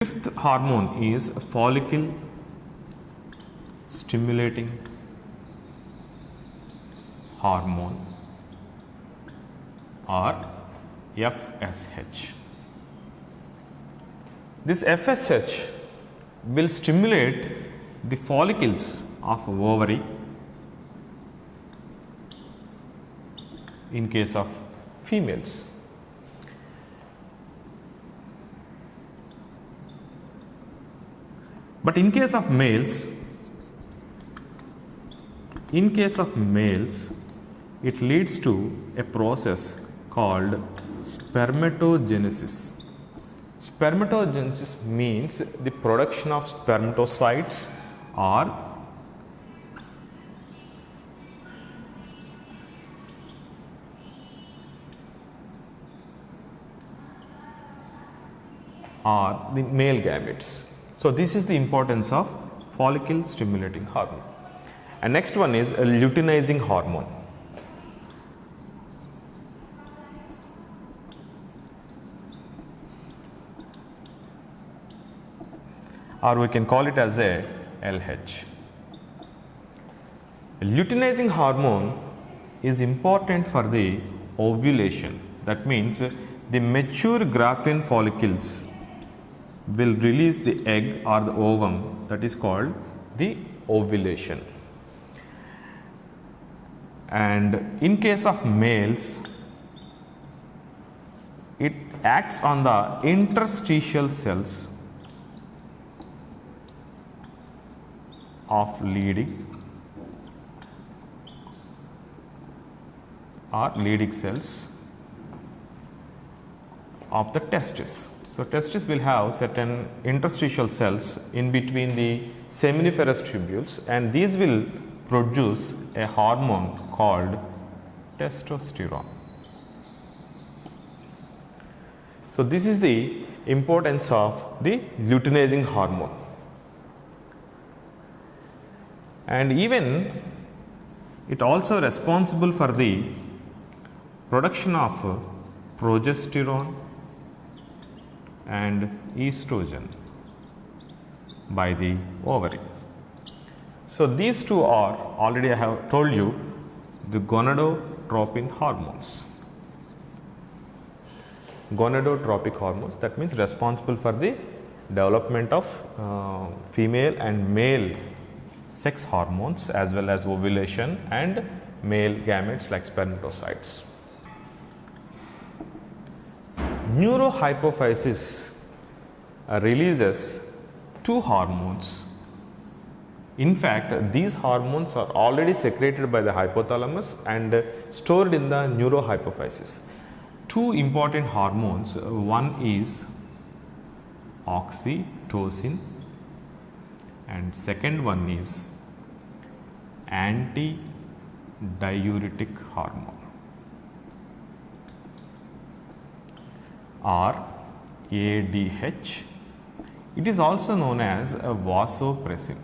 Fifth hormone is follicle stimulating hormone or FSH. This FSH will stimulate the follicles of ovary in case of females. But in case of males, it leads to a process called spermatogenesis. Spermatogenesis means the production of spermatocytes or the male gametes. So this is the importance of follicle stimulating hormone. And next one is a luteinizing hormone. Or we can call it as a LH. Luteinizing hormone is important for the ovulation. That means the mature Graafian follicles will release the egg or the ovum, that is called the ovulation. And in case of males, it acts on the interstitial cells of leading cells of the testis. So testis will have certain interstitial cells in between the seminiferous tubules, and these will produce a hormone called testosterone. So this is the importance of the luteinizing hormone. And even it also responsible for the production of progesterone and estrogen by the ovary. So these two are, already I have told you, the gonadotropin hormones. Gonadotropic hormones, that means responsible for the development of female and male sex hormones as well as ovulation and male gametes like spermatocytes. Neurohypophysis releases two hormones. In fact, these hormones are already secreted by the hypothalamus and stored in the neurohypophysis. Two important hormones, one is oxytocin and second one is antidiuretic hormone or ADH. It is also known as a vasopressin.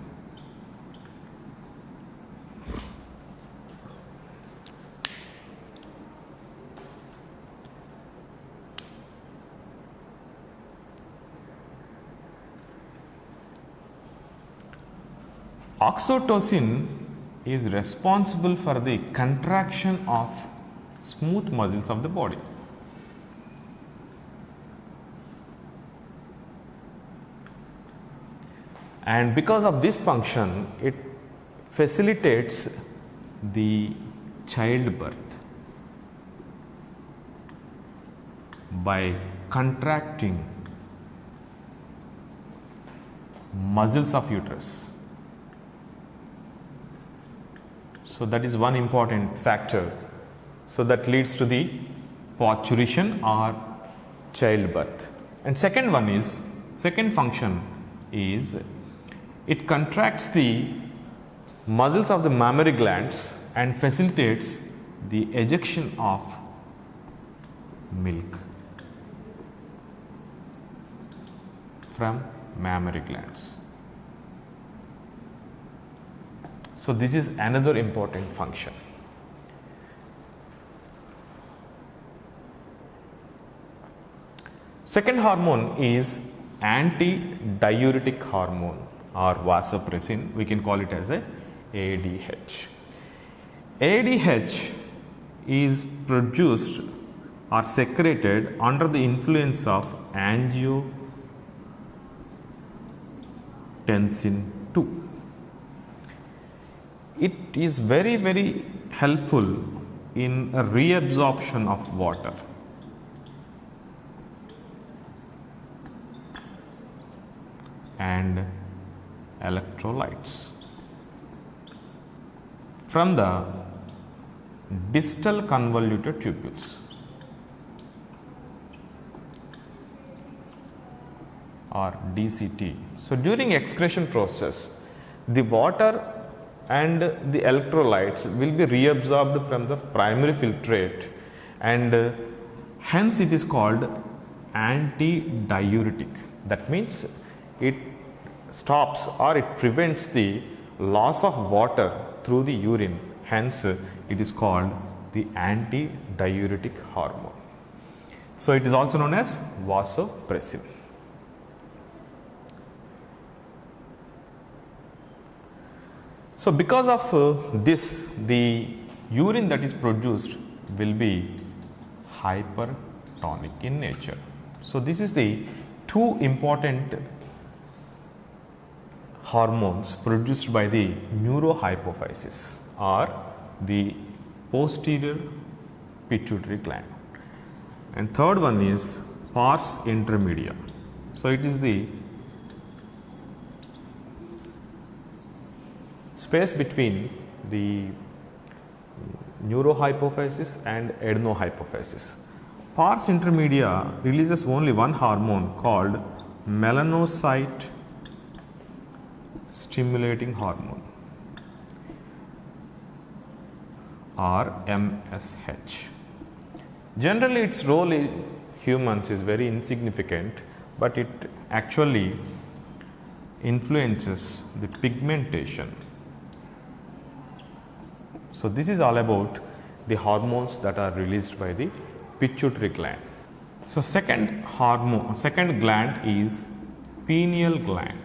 Oxytocin is responsible for the contraction of smooth muscles of the body. And because of this function, it facilitates the childbirth by contracting muscles of uterus. So that is one important factor. So that leads to the parturition or childbirth. And second function is it contracts the muscles of the mammary glands and facilitates the ejection of milk from mammary glands. So this is another important function. Second hormone is anti-diuretic hormone or vasopressin. We can call it as a ADH. ADH is produced or secreted under the influence of angiotensin II. It is very helpful in reabsorption of water. And electrolytes from the distal convoluted tubules or DCT. So, during excretion process, the water and the electrolytes will be reabsorbed from the primary filtrate, and hence it is called anti-diuretic. That means it stops or it prevents the loss of water through the urine, hence it is called the anti-diuretic hormone. So, it is also known as vasopressin. So, because of this, the urine that is produced will be hypertonic in nature. So, this is the two important hormones produced by the neurohypophysis or the posterior pituitary gland, and third one is pars intermedia. So, it is the space between the neurohypophysis and adenohypophysis. Pars intermedia releases only one hormone called melanocyte stimulating hormone or MSH. Generally, its role in humans is very insignificant, but it actually influences the pigmentation. So, this is all about the hormones that are released by the pituitary gland. So, second gland is pineal gland.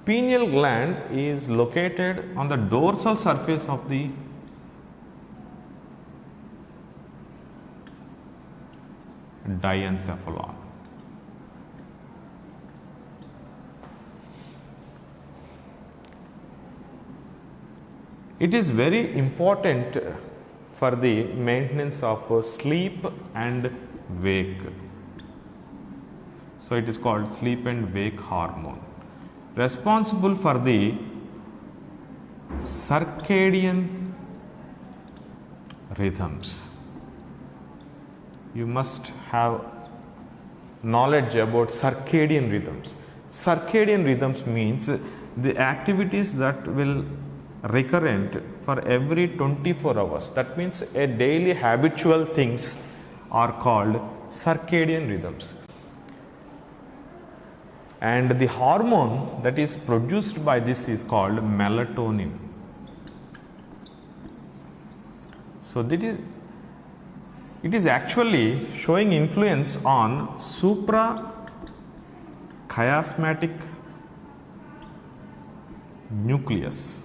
Pineal gland is located on the dorsal surface of the diencephalon. It is very important for the maintenance of sleep and wake. So, it is called sleep and wake hormone, responsible for the circadian rhythms. You must have knowledge about circadian rhythms. Circadian rhythms means the activities that will recurrent for every 24 hours. That means a daily habitual things are called circadian rhythms. And the hormone that is produced by this is called melatonin. So, it is actually showing influence on suprachiasmatic nucleus,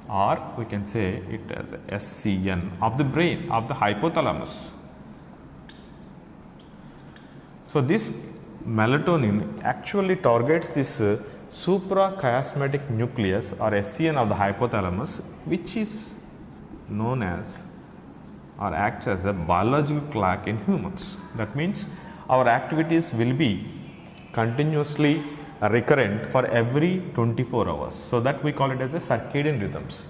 or we can say it as SCN of the brain, of the hypothalamus. So, this melatonin actually targets this suprachiasmatic nucleus or SCN of the hypothalamus, which is known as or acts as a biological clock in humans. That means our activities will be continuously recurrent for every 24 hours. So, that we call it as a circadian rhythms.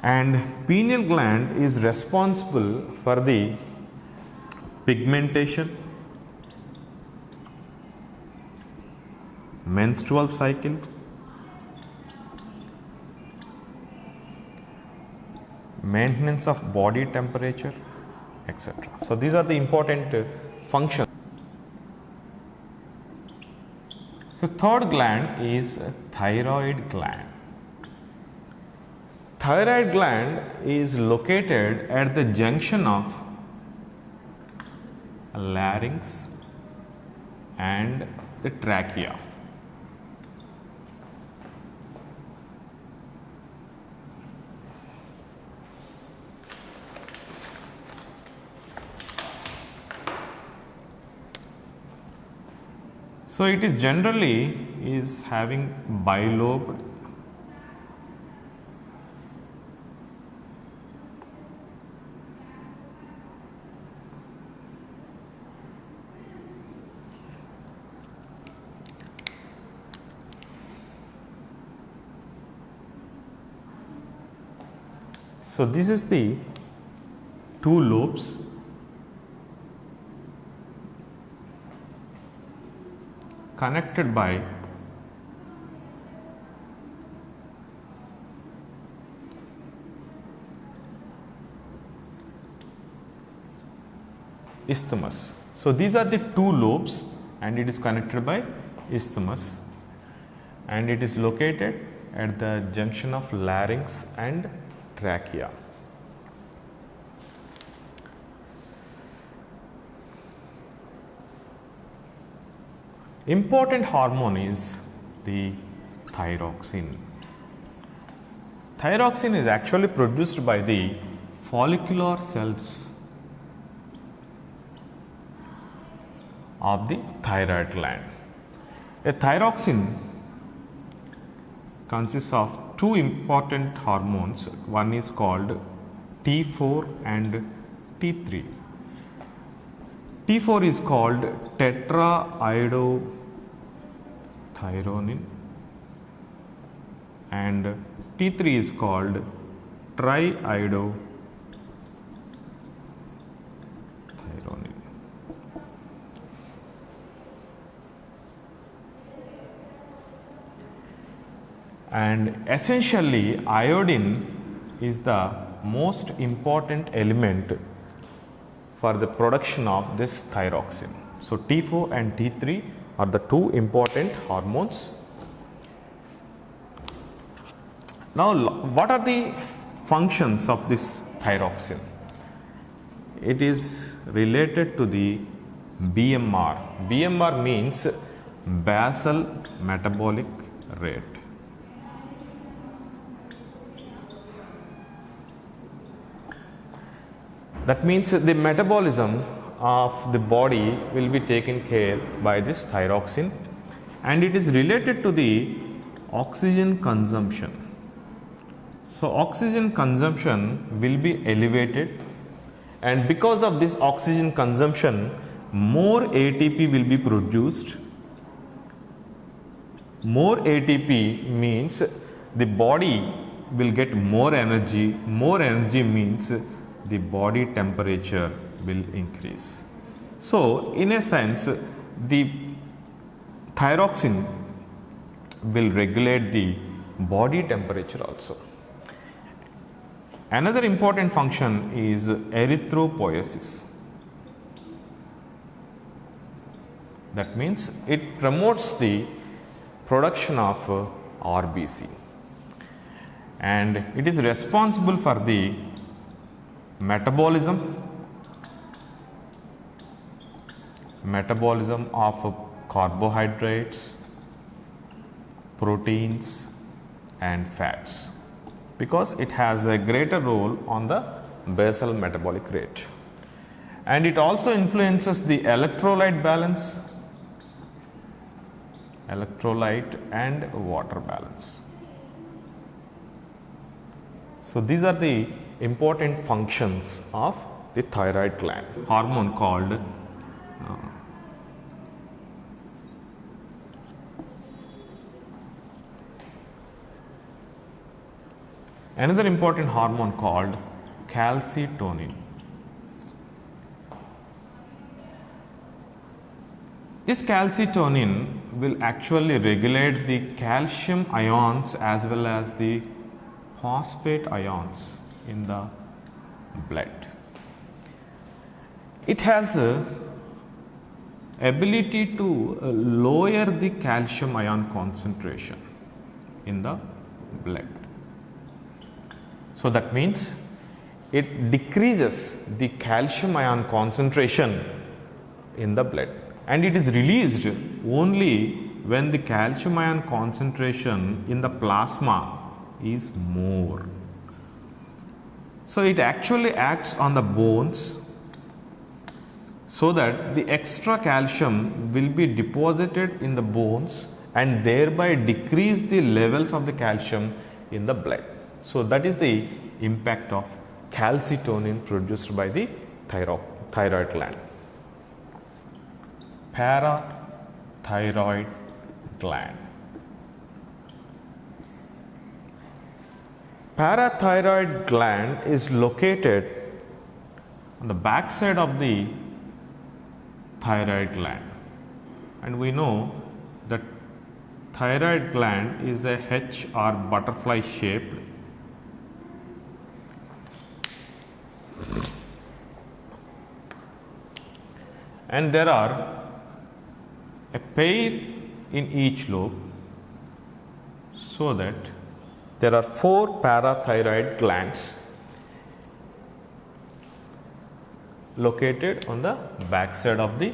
And pineal gland is responsible for the pigmentation, menstrual cycle, maintenance of body temperature, etc. So, these are the important functions. So, third gland is thyroid gland. thyroid gland is located at the junction of larynx and the trachea. So it is generally is having bilobed So this is the two lobes connected by isthmus. So these are the two lobes and it is connected by isthmus and it is located at the junction of larynx and trachea. Important hormone is the thyroxine. Thyroxine is actually produced by the follicular cells of the thyroid gland. A thyroxine consists of two important hormones. One is called T4 and T3. T4 is called tetraiodothyronine and T3 is called triiodothyronine. And essentially iodine is the most important element for the production of this thyroxine. So T4 and T3 are the two important hormones. Now what are the functions of this thyroxine? It is related to the BMR. BMR means basal metabolic rate. That means the metabolism of the body will be taken care by this thyroxine and it is related to the oxygen consumption. So oxygen consumption will be elevated and because of this oxygen consumption more ATP will be produced. More ATP means the body will get more energy. More energy means the body temperature will increase. So in a sense the thyroxine will regulate the body temperature also. Another important function is erythropoiesis. That means it promotes the production of RBC and it is responsible for the metabolism of carbohydrates, proteins and fats because it has a greater role on the basal metabolic rate and it also influences the electrolyte balance, electrolyte and water balance. So these are the important functions of the thyroid gland. Hormone called another important hormone called calcitonin. This calcitonin will actually regulate the calcium ions as well as the phosphate ions in the blood. It has a ability to lower the calcium ion concentration in the blood. So that means it decreases the calcium ion concentration in the blood, and it is released only when the calcium ion concentration in the plasma is more. So it actually acts on the bones so that the extra calcium will be deposited in the bones and thereby decrease the levels of the calcium in the blood. So that is the impact of calcitonin produced by the thyroid gland. Parathyroid gland. Parathyroid gland is located on the back side of the thyroid gland, and we know that thyroid gland is a H or butterfly shaped. And there are a pair in each lobe, so that there are 4 parathyroid glands located on the back side of the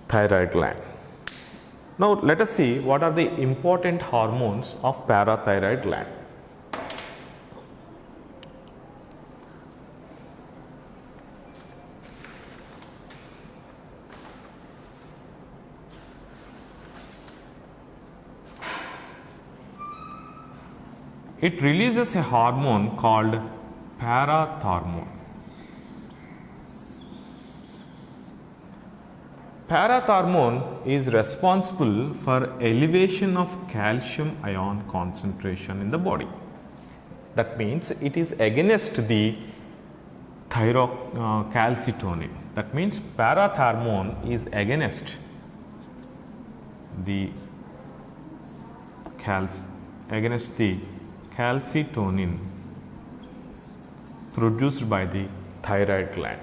thyroid gland. Now let us see what are the important hormones of parathyroid gland. It releases a hormone called parathormone. Parathormone is responsible for elevation of calcium ion concentration in the body. That means it is against the calcitonin. That means parathormone is against the calcitonin produced by the thyroid gland.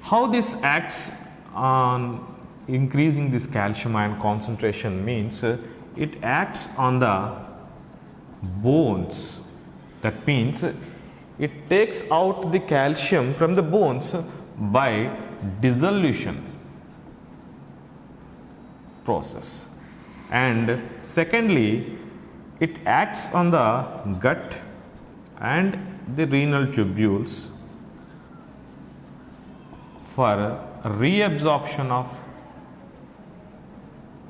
How this acts on increasing this calcium ion concentration means it acts on the bones. That means it takes out the calcium from the bones by dissolution process. And secondly, it acts on the gut and the renal tubules for reabsorption of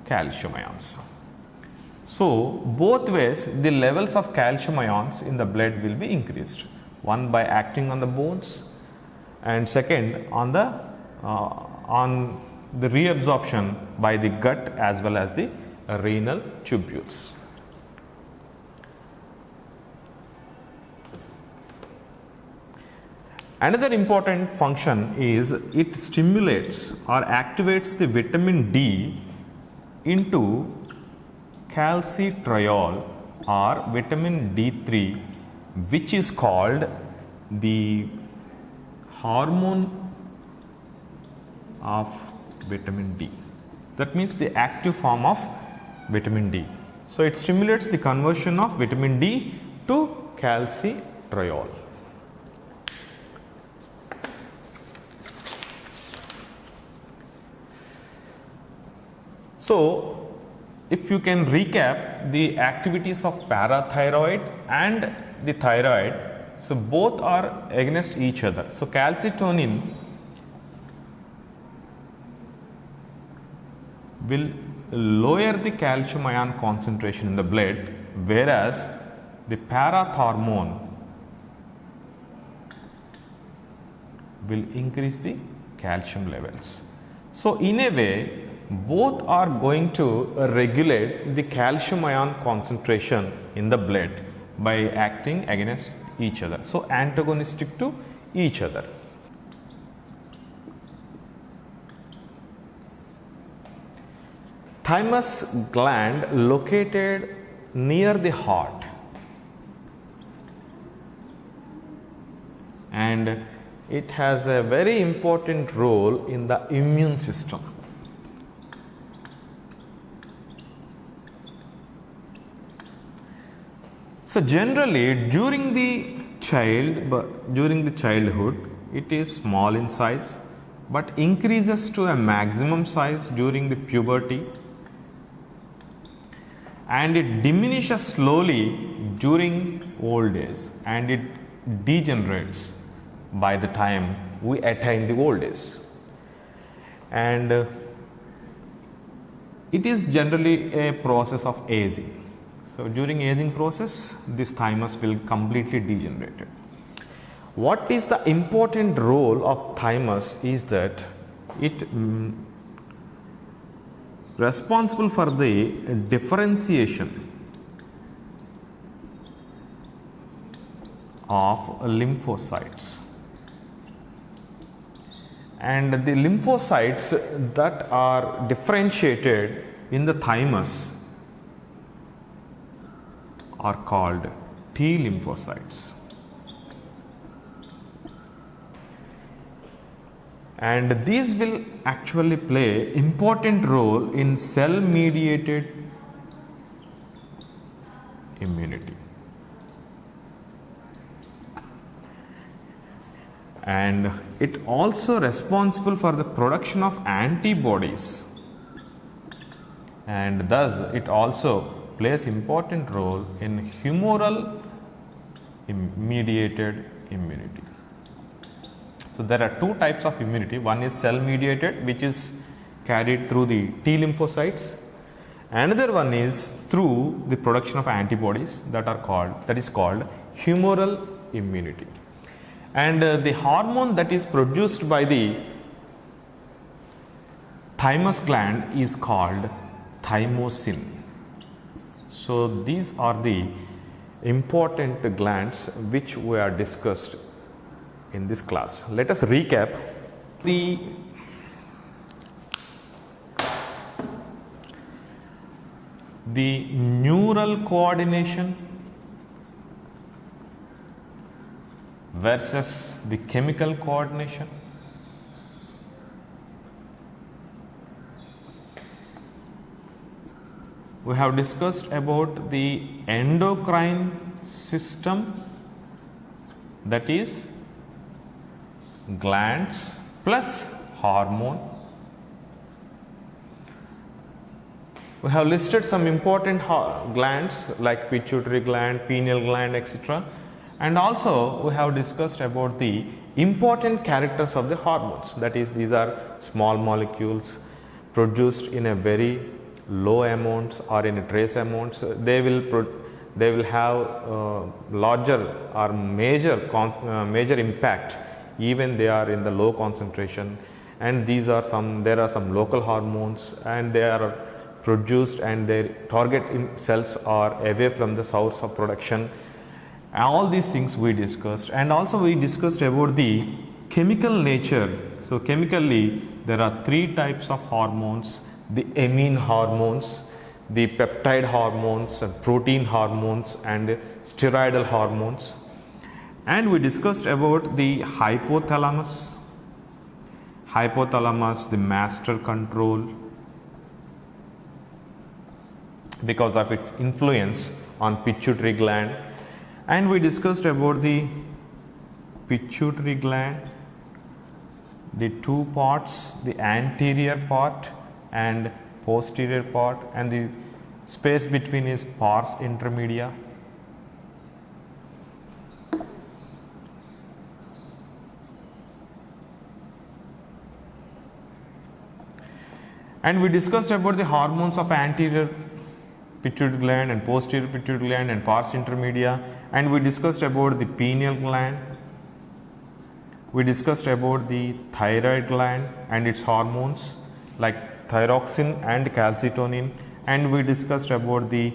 calcium ions. So both ways the levels of calcium ions in the blood will be increased. One by acting on the bones, and second on the reabsorption by the gut as well as the renal tubules. Another important function is it stimulates or activates the vitamin D into calcitriol or vitamin D3, which is called the hormone of vitamin D. That means the active form of vitamin D. So it stimulates the conversion of vitamin D to calcitriol. So if you can recap the activities of parathyroid and the thyroid, so both are against each other. So calcitonin will lower the calcium ion concentration in the blood, whereas the parathormone will increase the calcium levels. So in a way, both are going to regulate the calcium ion concentration in the blood by acting against each other. So antagonistic to each other. Thymus gland located near the heart, and it has a very important role in the immune system. So generally during the childhood it is small in size but increases to a maximum size during the puberty, and it diminishes slowly during old age, and it degenerates by the time we attain the old age. And it is generally a process of aging. So during aging process, this thymus will completely degenerate. What is the important role of thymus is that it responsible for the differentiation of lymphocytes, and the lymphocytes that are differentiated in the thymus are called T lymphocytes, and these will actually play important role in cell mediated immunity, and it also responsible for the production of antibodies, and thus it also plays important role in humoral mediated immunity. So there are two types of immunity. One is cell mediated, which is carried through the T lymphocytes. Another one is through the production of antibodies that is called humoral immunity. And the hormone that is produced by the thymus gland is called thymosin. So these are the important glands which we are discussed in this class. Let us recap the neural coordination versus the chemical coordination. We have discussed about the endocrine system, that is glands plus hormone. We have listed some important glands like pituitary gland, pineal gland, etc. And also we have discussed about the important characters of the hormones, that is these are small molecules produced in a very low amounts or in a trace amounts. They will have larger or major impact even they are in the low concentration, and there are some local hormones, and they are produced and their target cells are away from the source of production. All these things we discussed, and also we discussed about the chemical nature. So chemically there are three types of hormones: the amine hormones, the peptide hormones, protein hormones, and steroidal hormones. And we discussed about the hypothalamus, the master control because of its influence on pituitary gland. And we discussed about the pituitary gland, the two parts, the anterior part and posterior part, and the space between is pars intermedia. And we discussed about the hormones of anterior pituitary gland and posterior pituitary gland and pars intermedia, and we discussed about the pineal gland. We discussed about the thyroid gland and its hormones like thyroxine and calcitonin, and we discussed about the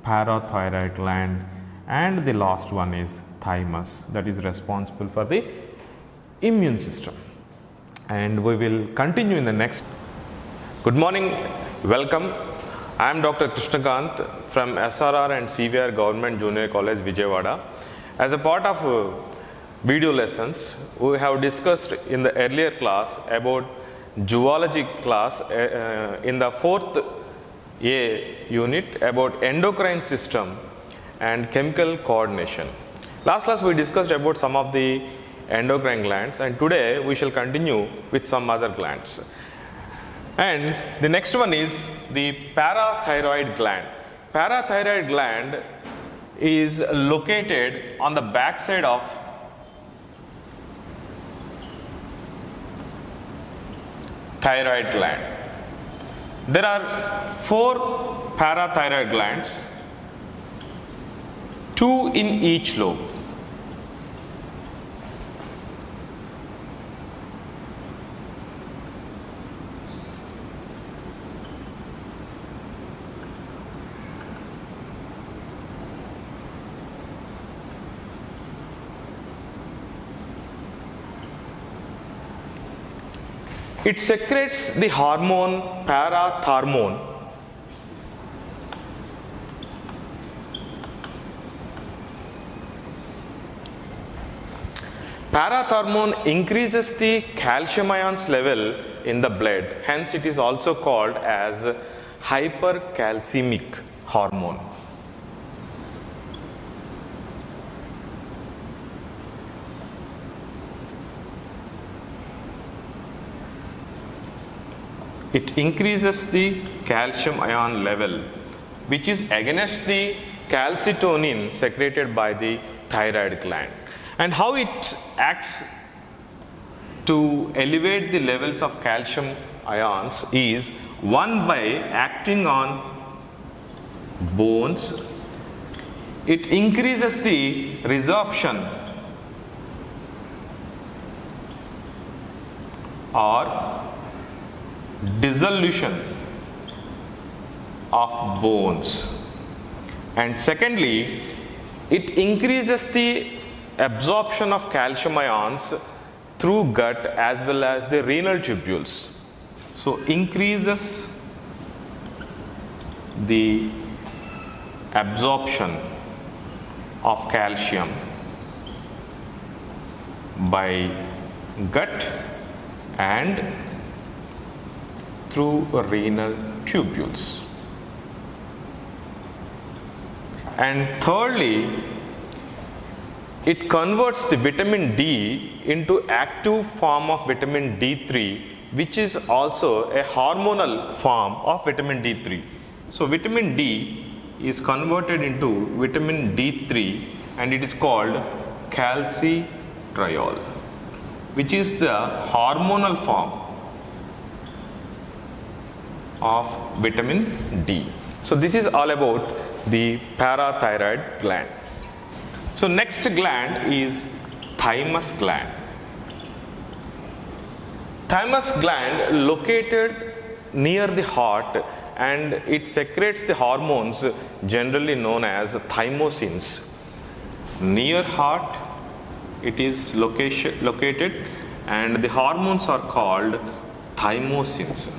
parathyroid gland, and the last one is thymus, that is responsible for the immune system. And we will continue in the next. Good morning, welcome. I am Dr. Krishnakant from SRR and CVR Government Junior College, Vijayawada. As a part of video lessons, we have discussed in the earlier class about zoology class in the 4th A unit about endocrine system and chemical coordination. Last class we discussed about some of the endocrine glands, and today we shall continue with some other glands. And the next one is the parathyroid gland. Parathyroid gland is located on the back side of thyroid gland. There are 4 parathyroid glands, 2 in each lobe. It secretes the hormone parathormone. Parathormone increases the calcium ions level in the blood, hence it is also called as hypercalcemic hormone. It increases the calcium ion level, which is against the calcitonin secreted by the thyroid gland. And how it acts to elevate the levels of calcium ions is, one, by acting on bones. It increases the resorption or dissolution of bones, and secondly, it increases the absorption of calcium ions through gut as well as the renal tubules. So increases the absorption of calcium by gut and through renal tubules. And thirdly, it converts the vitamin D into active form of vitamin D3, which is also a hormonal form of vitamin D3. So vitamin D is converted into vitamin D3 and it is called calcitriol, which is the hormonal form of vitamin D. So this is all about the parathyroid gland. So next gland is thymus gland. Thymus gland located near the heart, and it secretes the hormones generally known as thymosins. Near heart it is located, and the hormones are called thymosins.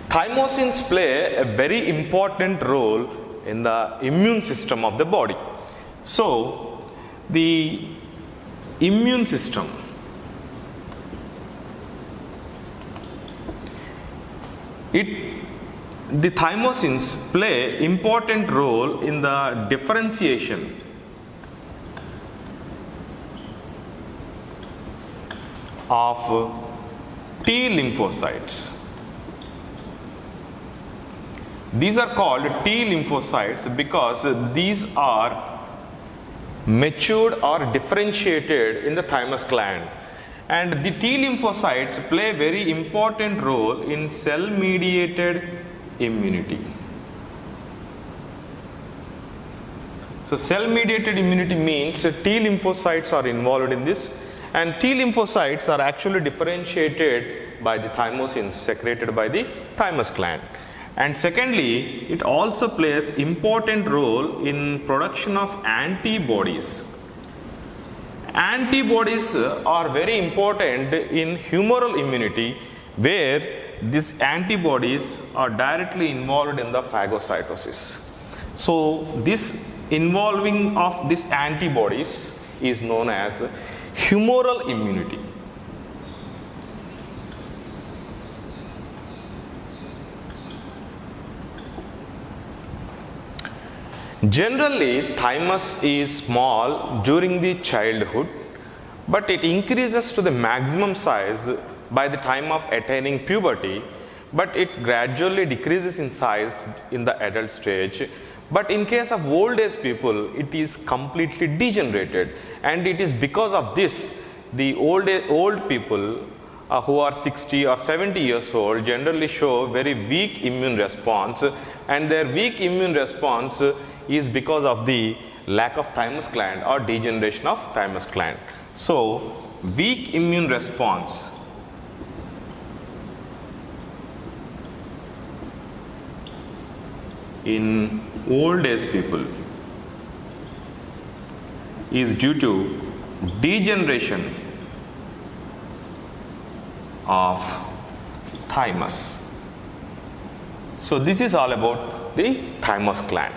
Thymosins play a very important role in the immune system of the body. So, the immune system the thymosins play important role in the differentiation of T lymphocytes. These are called T lymphocytes because these are matured or differentiated in the thymus gland, and the T lymphocytes play a very important role in cell mediated immunity. So cell mediated immunity means T lymphocytes are involved in this, and T lymphocytes are actually differentiated by the thymosins secreted by the thymus gland. And secondly, it also plays important role in production of antibodies. Antibodies are very important in humoral immunity, where these antibodies are directly involved in the phagocytosis. So this involving of these antibodies is known as Humoral immunity. Generally, thymus is small during the childhood, but it increases to the maximum size by the time of attaining puberty, but it gradually decreases in size in the adult stage. But in case of old age people, it is completely degenerated, and it is because of this the old people who are 60 or 70 years old generally show very weak immune response, and their weak immune response is because of the lack of thymus gland or degeneration of thymus gland. So, weak immune response in old age people is due to degeneration of thymus. So, this is all about the thymus gland.